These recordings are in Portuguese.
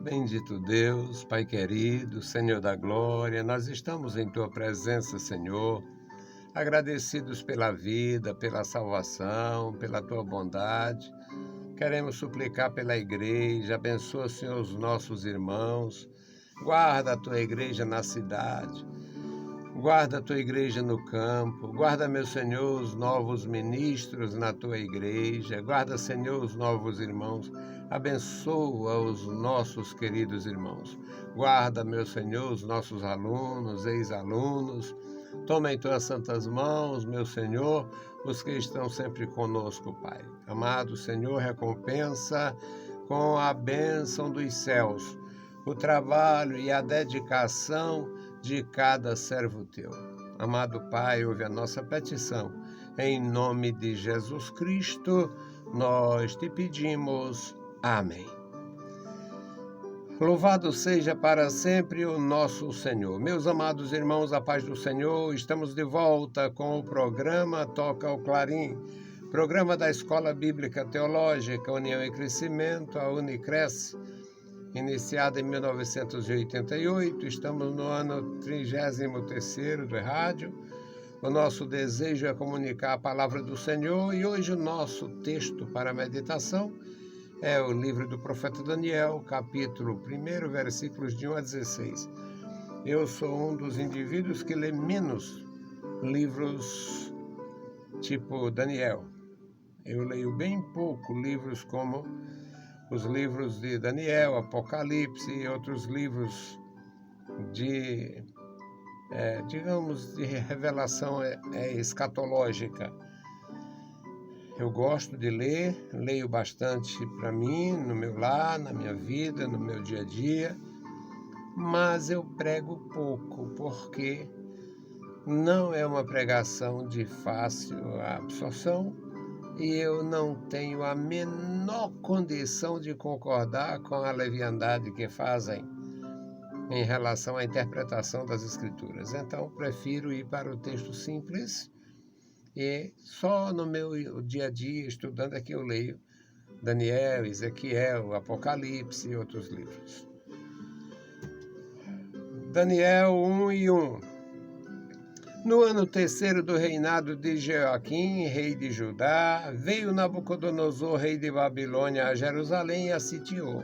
Bendito Deus, Pai querido, Senhor da glória, nós estamos em Tua presença, Senhor, agradecidos pela vida, pela salvação, pela Tua bondade. Queremos suplicar pela igreja, abençoa, Senhor, os nossos irmãos, guarda a Tua igreja na cidade, guarda a Tua igreja no campo, guarda, meu Senhor, os novos ministros na Tua igreja, guarda, Senhor, os novos irmãos, abençoa os nossos queridos irmãos, guarda, meu Senhor, os nossos alunos, ex-alunos, toma em Tuas santas mãos, meu Senhor, os que estão sempre conosco, Pai. Amado Senhor, recompensa com a bênção dos céus o trabalho e a dedicação de cada servo Teu. Amado Pai, ouve a nossa petição. Em nome de Jesus Cristo, nós te pedimos. Amém. Louvado seja para sempre o nosso Senhor. Meus amados irmãos, a paz do Senhor, estamos de volta com o programa Toca o Clarim, programa da Escola Bíblica Teológica União e Crescimento, a Unicresce, iniciada em 1988, estamos no ano 33º do rádio. O nosso desejo é comunicar a palavra do Senhor e hoje o nosso texto para meditação é o livro do profeta Daniel, capítulo 1, versículos de 1 a 16. Eu sou um dos indivíduos que lê menos livros tipo Daniel. Eu leio bem pouco livros como os livros de Daniel, Apocalipse e outros livros de, de revelação escatológica. Eu gosto de ler, leio bastante para mim, no meu lar, na minha vida, no meu dia a dia, mas eu prego pouco, porque não é uma pregação de fácil absorção e eu não tenho a menor condição de concordar com a leviandade que fazem em relação à interpretação das Escrituras. Então, prefiro ir para o texto simples e só no meu dia a dia, estudando, é que eu leio Daniel, Ezequiel, Apocalipse e outros livros. Daniel 1:1. No ano terceiro do reinado de Joaquim, rei de Judá, veio Nabucodonosor, rei de Babilônia, a Jerusalém e a sitiou.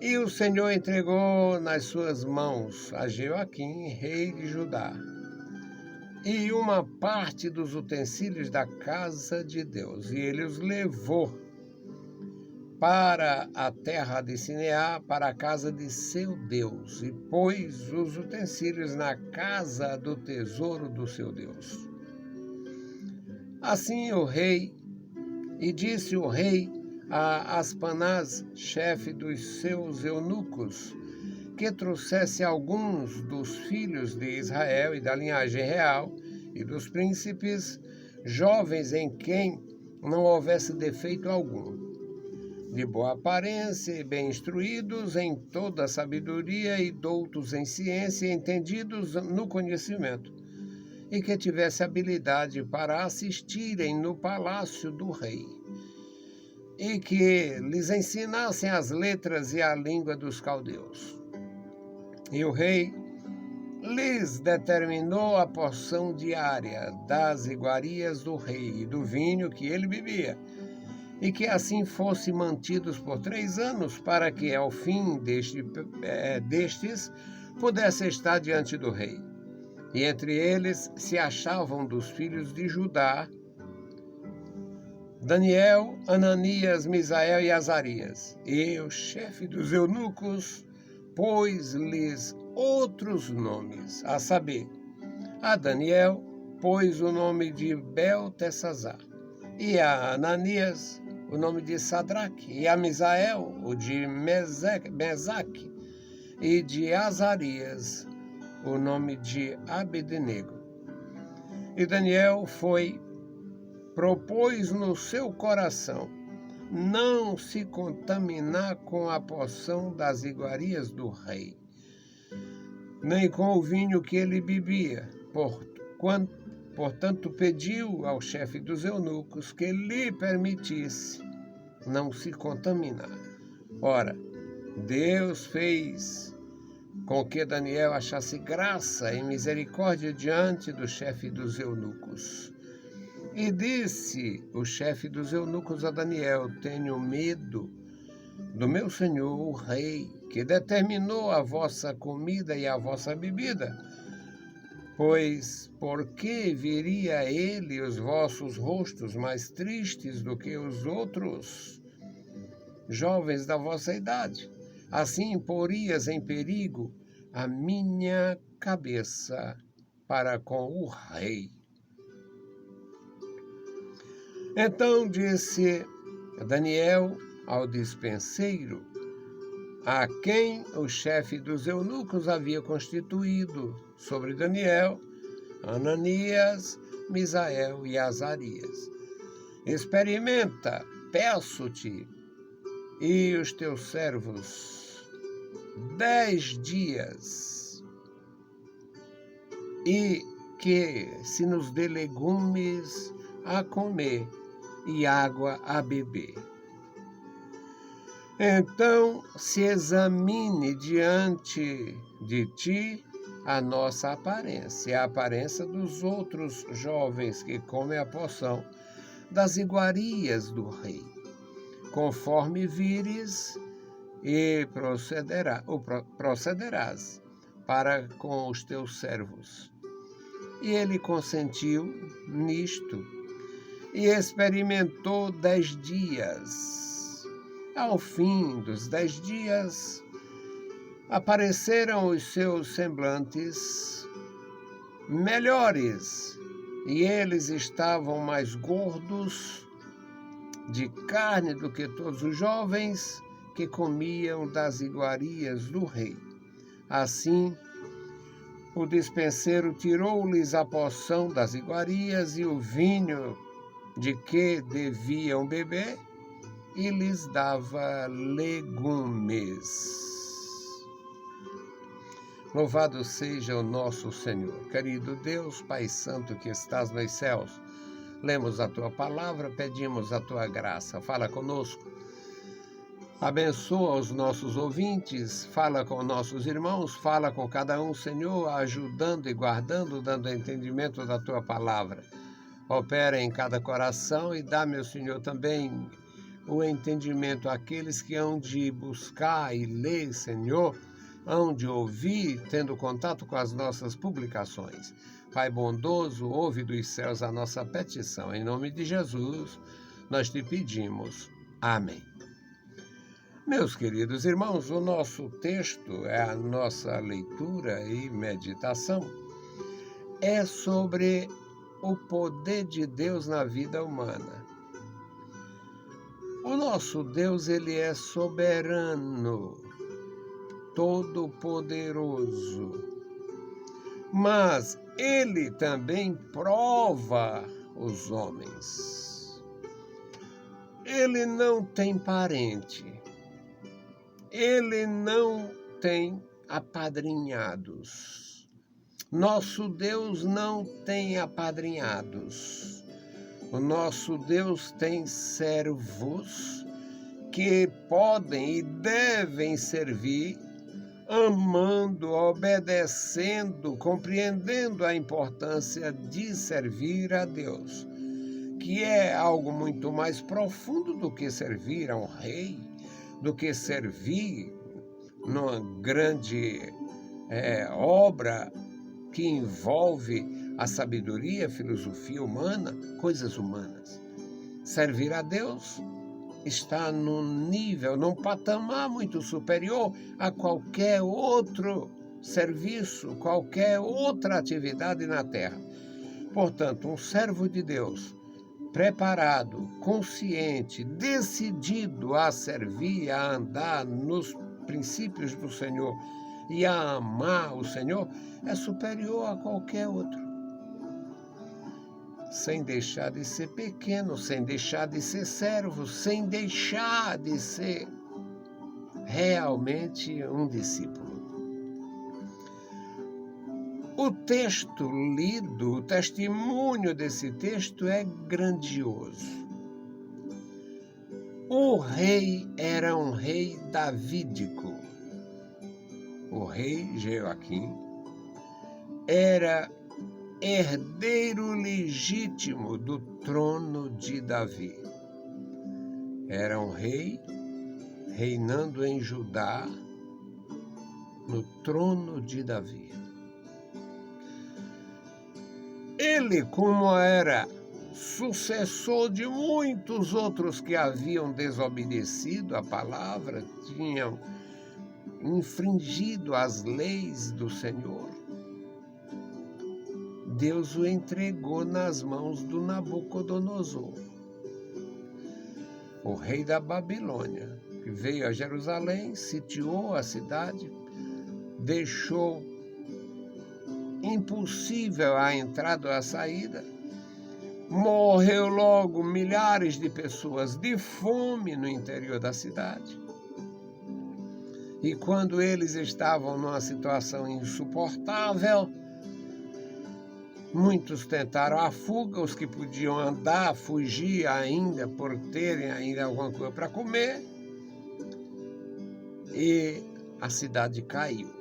E o Senhor entregou nas suas mãos a Joaquim, rei de Judá, e uma parte dos utensílios da casa de Deus, e ele os levou para a terra de Sineá, para a casa de seu Deus, e pôs os utensílios na casa do tesouro do seu Deus. Assim o rei, e disse o rei a Aspanaz, chefe dos seus eunucos, que trouxesse alguns dos filhos de Israel e da linhagem real e dos príncipes, jovens em quem não houvesse defeito algum, de boa aparência e bem instruídos em toda a sabedoria e doutos em ciência, entendidos no conhecimento, e que tivesse habilidade para assistirem no palácio do rei, e que lhes ensinassem as letras e a língua dos caldeus. E o rei lhes determinou a porção diária das iguarias do rei e do vinho que ele bebia, e que assim fossem mantidos por 3 anos, para que ao fim destes pudesse estar diante do rei. E entre eles se achavam dos filhos de Judá Daniel, Ananias, Misael e Azarias. E o chefe dos eunucos pôs-lhes outros nomes, a saber, a Daniel pôs o nome de Beltesazar, e a Ananias o nome de Sadraque, e a Misael o de Mesaque, e de Azarias o nome de Abednego. E Daniel propôs no seu coração não se contaminar com a porção das iguarias do rei, nem com o vinho que ele bebia. Portanto, pediu ao chefe dos eunucos que lhe permitisse não se contaminar. Ora, Deus fez com que Daniel achasse graça e misericórdia diante do chefe dos eunucos. E disse o chefe dos eunucos a Daniel: tenho medo do meu senhor, o rei, que determinou a vossa comida e a vossa bebida. Pois por que viria ele os vossos rostos mais tristes do que os outros jovens da vossa idade? Assim porias em perigo a minha cabeça para com o rei. Então disse Daniel ao despenseiro, a quem o chefe dos eunucos havia constituído sobre Daniel, Ananias, Misael e Azarias: experimenta, peço-te, e os teus servos 10 dias, e que se nos dê legumes a comer e água a beber. Então se examine diante de ti a nossa aparência, a aparência dos outros jovens que comem a porção das iguarias do rei, conforme vires, e procederás para com os teus servos. E ele consentiu nisto, e experimentou 10 dias. Ao fim dos 10 dias, apareceram os seus semblantes melhores, e eles estavam mais gordos de carne do que todos os jovens que comiam das iguarias do rei. Assim, o despenseiro tirou-lhes a porção das iguarias e o vinho de que deviam beber, e lhes dava legumes. Louvado seja o nosso Senhor. Querido Deus, Pai Santo que estás nos céus, lemos a Tua palavra, pedimos a Tua graça. Fala conosco, abençoa os nossos ouvintes, fala com nossos irmãos, fala com cada um, Senhor, ajudando e guardando, dando entendimento da Tua palavra. Opera em cada coração e dá, meu Senhor, também o entendimento àqueles que hão de buscar e ler, Senhor, hão de ouvir, tendo contato com as nossas publicações. Pai bondoso, ouve dos céus a nossa petição. Em nome de Jesus, nós te pedimos. Amém. Meus queridos irmãos, o nosso texto, a nossa leitura e meditação é sobre o poder de Deus na vida humana. O nosso Deus, ele é soberano, todo-poderoso, mas ele também prova os homens. Ele não tem parente, ele não tem apadrinhados. Nosso Deus não tem apadrinhados. O nosso Deus tem servos que podem e devem servir, amando, obedecendo, compreendendo a importância de servir a Deus, que é algo muito mais profundo do que servir a um rei, do que servir numa grande obra que envolve a sabedoria, a filosofia humana, coisas humanas. Servir a Deus está num nível, num patamar muito superior a qualquer outro serviço, qualquer outra atividade na terra. Portanto, um servo de Deus, preparado, consciente, decidido a servir, a andar nos princípios do Senhor e a amar o Senhor, é superior a qualquer outro. Sem deixar de ser pequeno, sem deixar de ser servo, sem deixar de ser realmente um discípulo. O texto lido, o testemunho desse texto é grandioso. O rei era um rei davídico. O rei Joaquim era herdeiro legítimo do trono de Davi. Era um rei reinando em Judá, no trono de Davi. Ele, como era sucessor de muitos outros que haviam desobedecido a palavra, tinham infringido as leis do Senhor, Deus o entregou nas mãos do Nabucodonosor, o rei da Babilônia, que veio a Jerusalém, sitiou a cidade, deixou impossível a entrada ou a saída, morreu logo milhares de pessoas de fome no interior da cidade. E quando eles estavam numa situação insuportável, muitos tentaram a fuga, os que podiam andar, fugir ainda por terem ainda alguma coisa para comer, e a cidade caiu.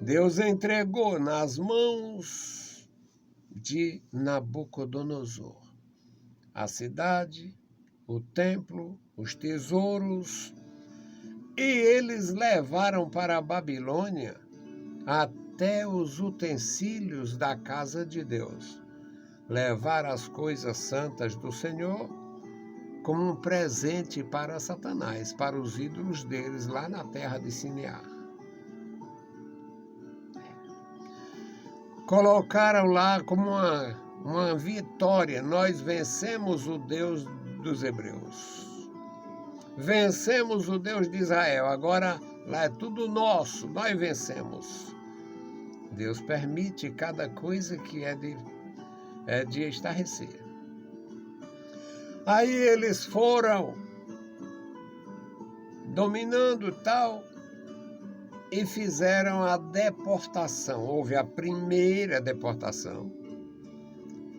Deus entregou nas mãos de Nabucodonosor a cidade, o templo, os tesouros, e eles levaram para a Babilônia até os utensílios da casa de Deus. Levaram as coisas santas do Senhor como um presente para Satanás, para os ídolos deles lá na terra de Sinear. Colocaram lá como uma vitória: nós vencemos o Deus dos hebreus. Vencemos o Deus de Israel, agora lá é tudo nosso, nós vencemos. Deus permite cada coisa que é de estarrecer. Aí eles foram dominando tal e fizeram a deportação. Houve a primeira deportação.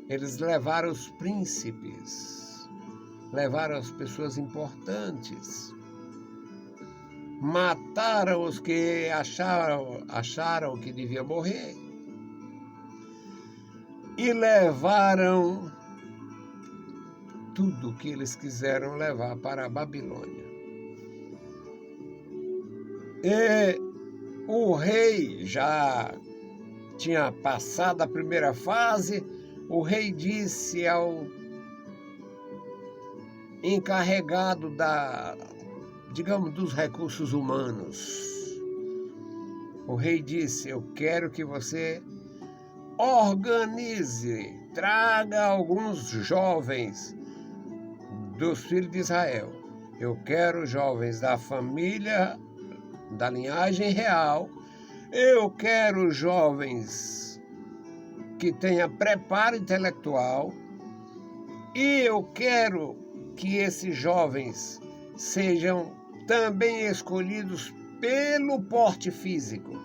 Eles levaram os príncipes, levaram as pessoas importantes, mataram os que acharam que devia morrer e levaram tudo que eles quiseram levar para a Babilônia. E o rei já tinha passado a primeira fase. O rei disse ao encarregado dos recursos humanos, o rei disse: eu quero que você organize, traga alguns jovens dos filhos de Israel. Eu quero jovens da família, da linhagem real. Eu quero jovens que tenham preparo intelectual. E eu quero que esses jovens sejam também escolhidos pelo porte físico,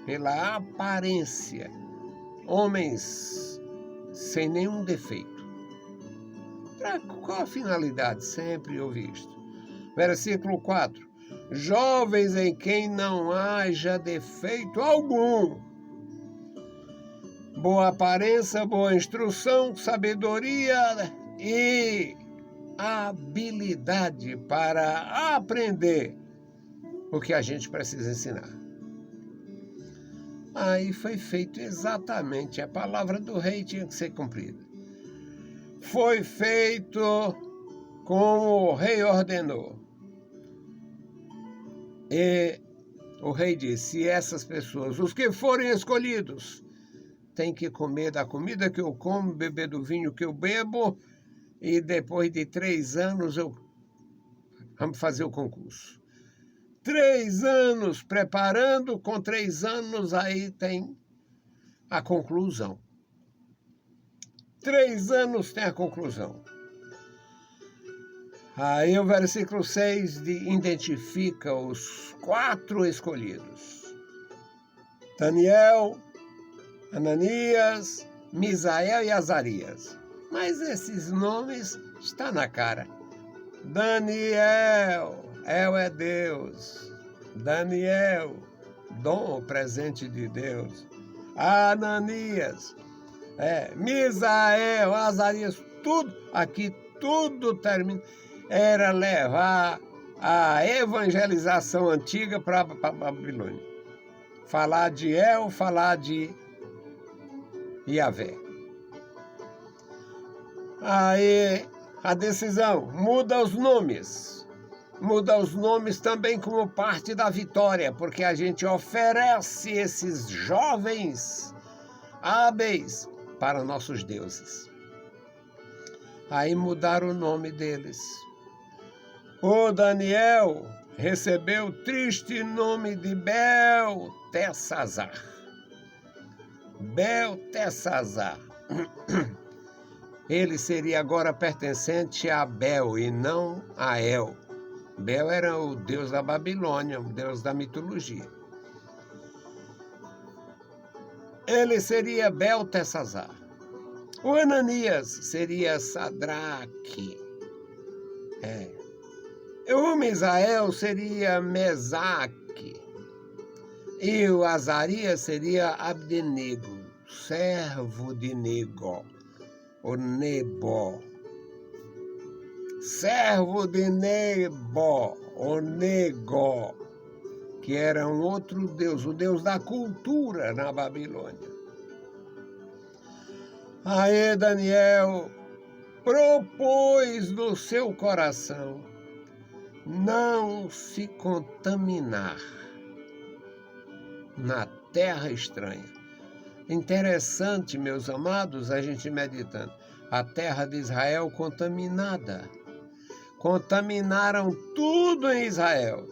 pela aparência. Homens sem nenhum defeito. Para qual a finalidade? Sempre ouvi isto. Versículo 4. Jovens em quem não haja defeito algum. Boa aparência, boa instrução, sabedoria e habilidade para aprender o que a gente precisa ensinar. Aí foi feito exatamente, a palavra do rei tinha que ser cumprida. Foi feito como o rei ordenou. E o rei disse: essas pessoas, os que forem escolhidos, têm que comer da comida que eu como, beber do vinho que eu bebo, e depois de 3 anos vamos fazer o concurso. 3 anos preparando, com 3 anos aí tem a conclusão. 3 anos tem a conclusão. Aí o versículo 6 identifica os 4 escolhidos: Daniel, Ananias, Misael e Azarias. Mas esses nomes estão na cara. Daniel, El é Deus. Daniel, dom, presente de Deus. Ananias, Misael, Azarias, tudo, aqui tudo termina. Era levar a evangelização antiga para a Babilônia. Falar de El, falar de Yahvé. Aí a decisão, muda os nomes. Muda os nomes também como parte da vitória, porque a gente oferece esses jovens hábeis para nossos deuses. Aí mudaram o nome deles. O Daniel recebeu o triste nome de Beltesazar. Beltesazar. Ele seria agora pertencente a Bel e não a El. Bel era o deus da Babilônia, o deus da mitologia. Ele seria Beltesazar. O Ananias seria Sadraque. O Misael seria Mesaque. E o Azarias seria Abdenego, servo de Nego, o Nebo. Servo de Nebo, o Nego, que era um outro deus, o deus da cultura na Babilônia. Aí Daniel propôs no seu coração não se contaminar na terra estranha. Interessante, meus amados, a gente meditando. A terra de Israel contaminada. Contaminaram tudo em Israel.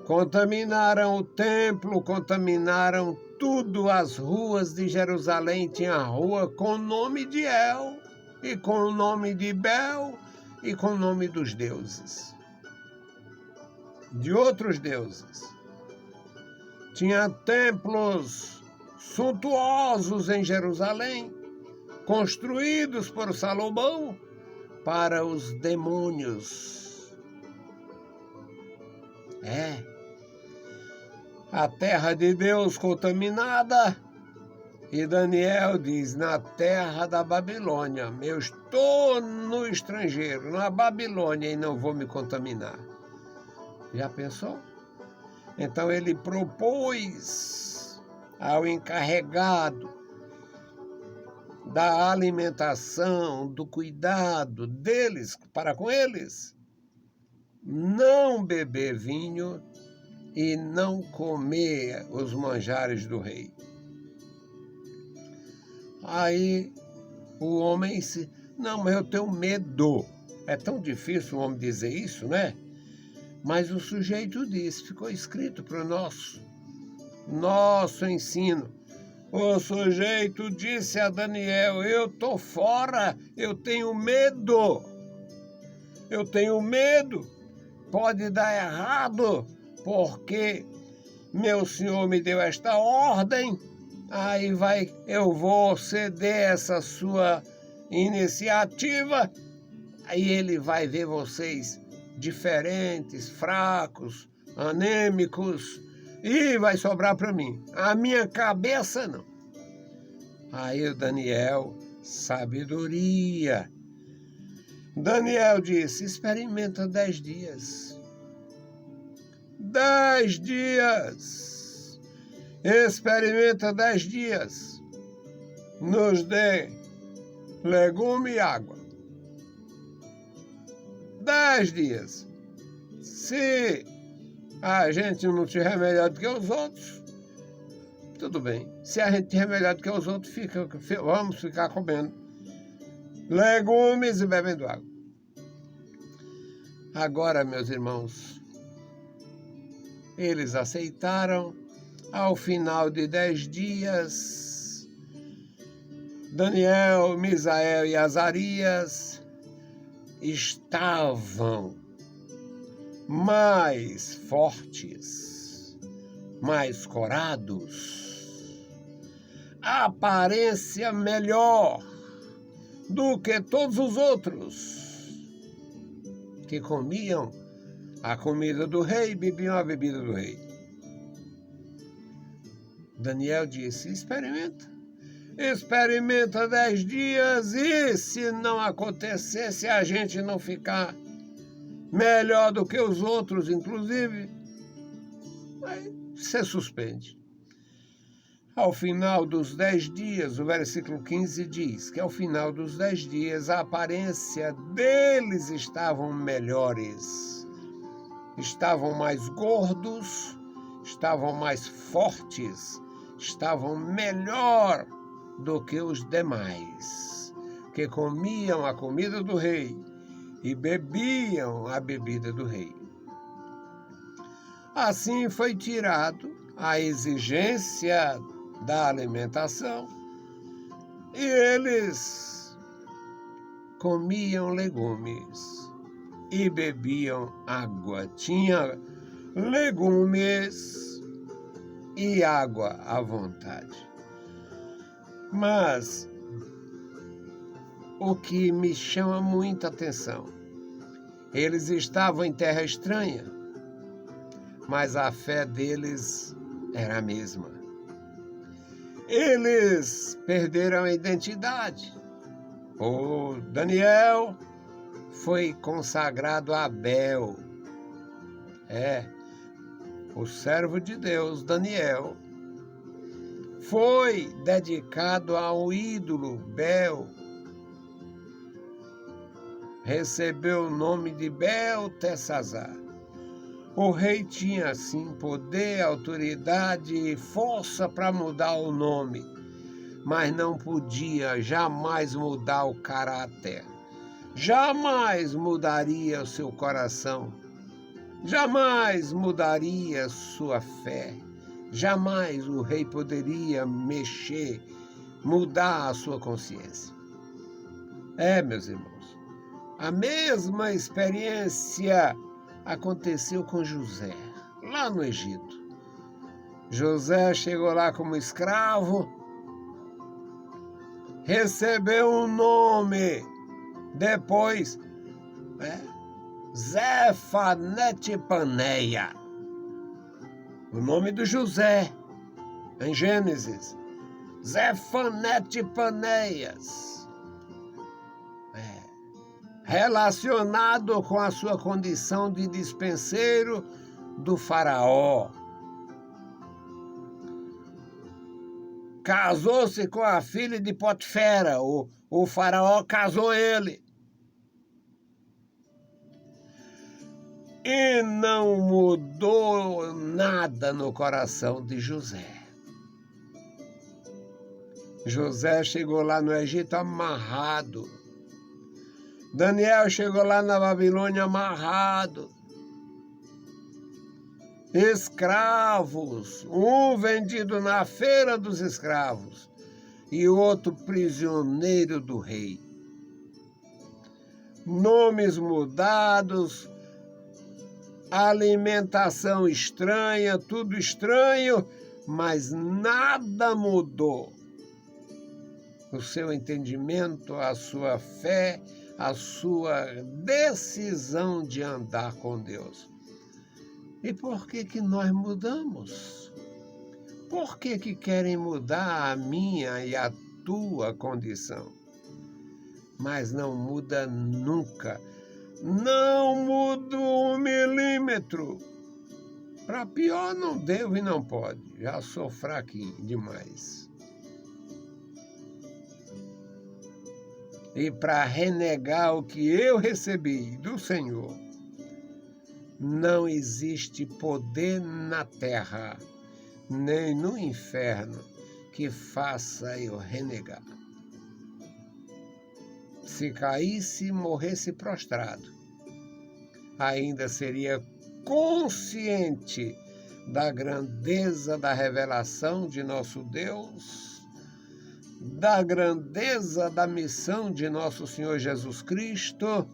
Contaminaram o templo, contaminaram tudo. As ruas de Jerusalém tinha rua com o nome de El, e com o nome de Bel, e com o nome dos deuses. De outros deuses. Tinha templos suntuosos em Jerusalém, construídos por Salomão para os demônios. A terra de Deus contaminada. E Daniel diz, na terra da Babilônia, eu estou no estrangeiro, na Babilônia, e não vou me contaminar. Já pensou? Então ele propôs ao encarregado da alimentação, do cuidado deles, para com eles, não beber vinho e não comer os manjares do rei. Aí o homem disse, não, mas eu tenho medo. É tão difícil o homem dizer isso, né? Mas o sujeito disse, ficou escrito para o nosso ensino. O sujeito disse a Daniel, eu estou fora, eu tenho medo. Eu tenho medo. Pode dar errado, porque meu senhor me deu esta ordem. Aí eu vou ceder essa sua iniciativa. Aí ele vai ver vocês diferentes, fracos, anêmicos, e vai sobrar para mim. A minha cabeça não. Aí o Daniel, sabedoria. Daniel disse, experimenta 10 dias. 10 dias. Experimenta 10 dias. Nos dê legume e água. 10 dias. Se a gente não tiver melhor do que os outros, tudo bem. Se a gente tiver melhor do que os outros, vamos ficar comendo legumes e bebendo água. Agora, meus irmãos, eles aceitaram. Ao final de 10 dias, Daniel, Misael e Azarias estavam mais fortes, mais corados, aparência melhor do que todos os outros. que comiam a comida do rei e bebiam a bebida do rei. Daniel disse: experimenta 10 dias, e se não acontecer, se a gente não ficar melhor do que os outros, inclusive, aí você suspende. Ao final dos 10 dias, o versículo 15 diz que ao final dos 10 dias a aparência deles estavam melhores, estavam mais gordos, estavam mais fortes, estavam melhor do que os demais, que comiam a comida do rei e bebiam a bebida do rei. Assim foi tirado a exigência da alimentação e eles comiam legumes e bebiam água. Tinha legumes e água à vontade. Mas o que me chama muita atenção, eles estavam em terra estranha, mas a fé deles era a mesma. Eles perderam a identidade. O Daniel foi consagrado a Bel. O servo de Deus, Daniel, foi dedicado ao ídolo Bel. Recebeu o nome de Beltesazar. O rei tinha, sim, poder, autoridade e força para mudar o nome, mas não podia jamais mudar o caráter. Jamais mudaria o seu coração. Jamais mudaria sua fé. Jamais o rei poderia mexer, mudar a sua consciência. Meus irmãos, a mesma experiência aconteceu com José, lá no Egito. José chegou lá como escravo, recebeu um nome, depois, Zefanete-Paneia, o nome do José, em Gênesis, Zefanete-Paneias, relacionado com a sua condição de dispenseiro do faraó. Casou-se com a filha de Potifera, o faraó casou ele. E não mudou nada no coração de José. José chegou lá no Egito amarrado. Daniel chegou lá na Babilônia amarrado. Escravos, um vendido na feira dos escravos e outro prisioneiro do rei. Nomes mudados, alimentação estranha, tudo estranho, mas nada mudou. O seu entendimento, a sua fé, a sua decisão de andar com Deus. E por que nós mudamos? Por que querem mudar a minha e a tua condição? Mas não muda nunca. Não muda 1 milímetro. Para pior não devo e não pode. Já sou fraquinho demais. E para renegar o que eu recebi do Senhor, não existe poder na terra, nem no inferno, que faça eu renegar. Se caísse e morresse prostrado, ainda seria consciente da grandeza da revelação de nosso Deus, da grandeza da missão de nosso Senhor Jesus Cristo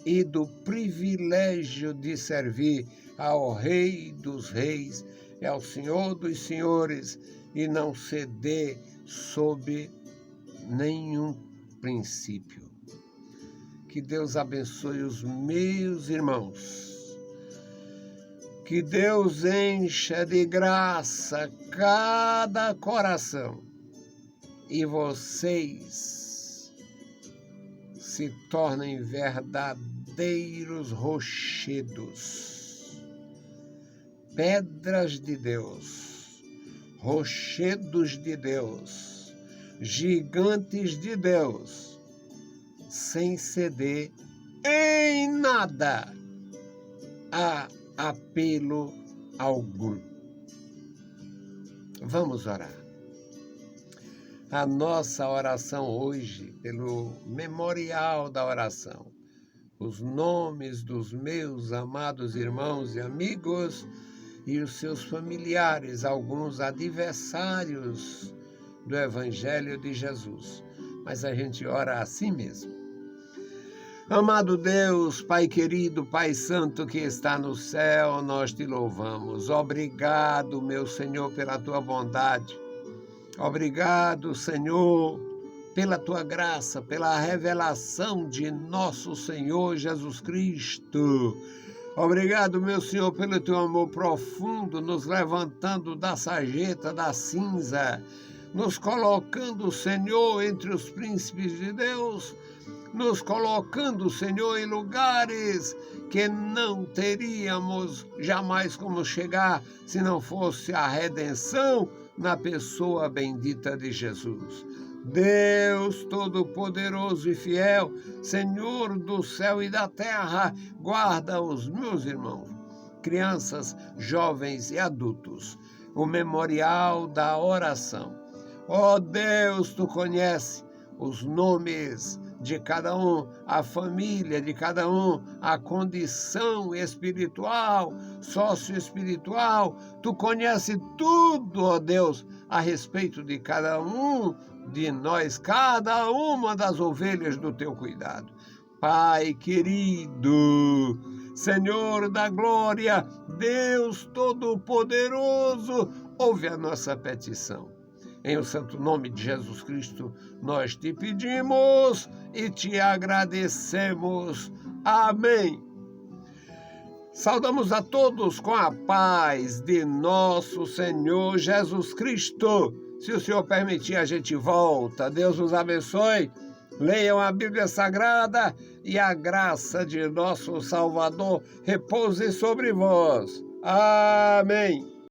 e do privilégio de servir ao Rei dos Reis e ao Senhor dos Senhores e não ceder sob nenhum princípio. Que Deus abençoe os meus irmãos. Que Deus encha de graça cada coração. E vocês se tornem verdadeiros rochedos, pedras de Deus, rochedos de Deus, gigantes de Deus, sem ceder em nada a apelo algum. Vamos orar. A nossa oração hoje, pelo memorial da oração, os nomes dos meus amados irmãos e amigos e os seus familiares, alguns adversários do Evangelho de Jesus. Mas a gente ora assim mesmo. Amado Deus, Pai querido, Pai santo que está no céu, nós te louvamos. Obrigado, meu Senhor, pela tua bondade. Obrigado, Senhor, pela tua graça, pela revelação de nosso Senhor Jesus Cristo. Obrigado, meu Senhor, pelo teu amor profundo, nos levantando da sarjeta, da cinza, nos colocando, Senhor, entre os príncipes de Deus, nos colocando, Senhor, em lugares que não teríamos jamais como chegar se não fosse a redenção na pessoa bendita de Jesus. Deus Todo-Poderoso e Fiel, Senhor do céu e da terra, guarda os meus irmãos, crianças, jovens e adultos, o memorial da oração. Ó Deus, tu conhece os nomes de cada um, a família de cada um, a condição espiritual, socioespiritual. Tu conhece tudo, ó Deus, a respeito de cada um de nós, cada uma das ovelhas do teu cuidado. Pai querido, Senhor da glória, Deus Todo-Poderoso, ouve a nossa petição. Em o santo nome de Jesus Cristo, nós te pedimos e te agradecemos. Amém. Saudamos a todos com a paz de nosso Senhor Jesus Cristo. Se o Senhor permitir, a gente volta. Deus nos abençoe. Leiam a Bíblia Sagrada e a graça de nosso Salvador repouse sobre vós. Amém.